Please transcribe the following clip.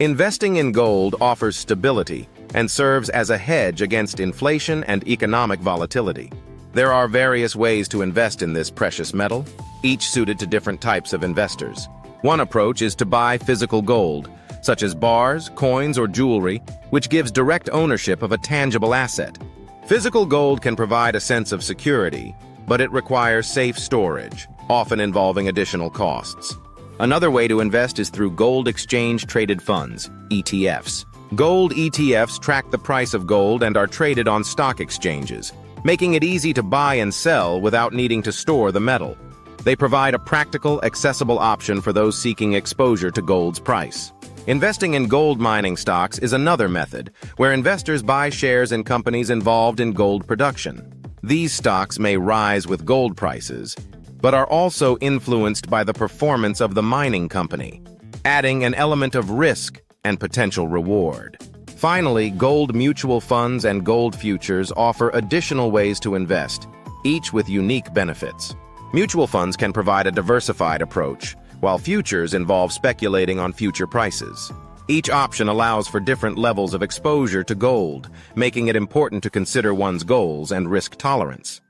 Investing in gold offers stability and serves as a hedge against inflation and economic volatility. There are various ways to invest in this precious metal, each suited to different types of investors. One approach is to buy physical gold, such as bars, coins, or jewelry, which gives direct ownership of a tangible asset. Physical gold can provide a sense of security, but it requires safe storage, often involving additional costs. Another way to invest is through gold exchange-traded funds, ETFs. Gold ETFs track the price of gold and are traded on stock exchanges, making it easy to buy and sell without needing to store the metal. They provide a practical, accessible option for those seeking exposure to gold's price. Investing in gold mining stocks is another method, where investors buy shares in companies involved in gold production. These stocks may rise with gold prices, but are also influenced by the performance of the mining company, adding an element of risk and potential reward. Finally, gold mutual funds and gold futures offer additional ways to invest, each with unique benefits. Mutual funds can provide a diversified approach, while futures involve speculating on future prices. Each option allows for different levels of exposure to gold, making it important to consider one's goals and risk tolerance.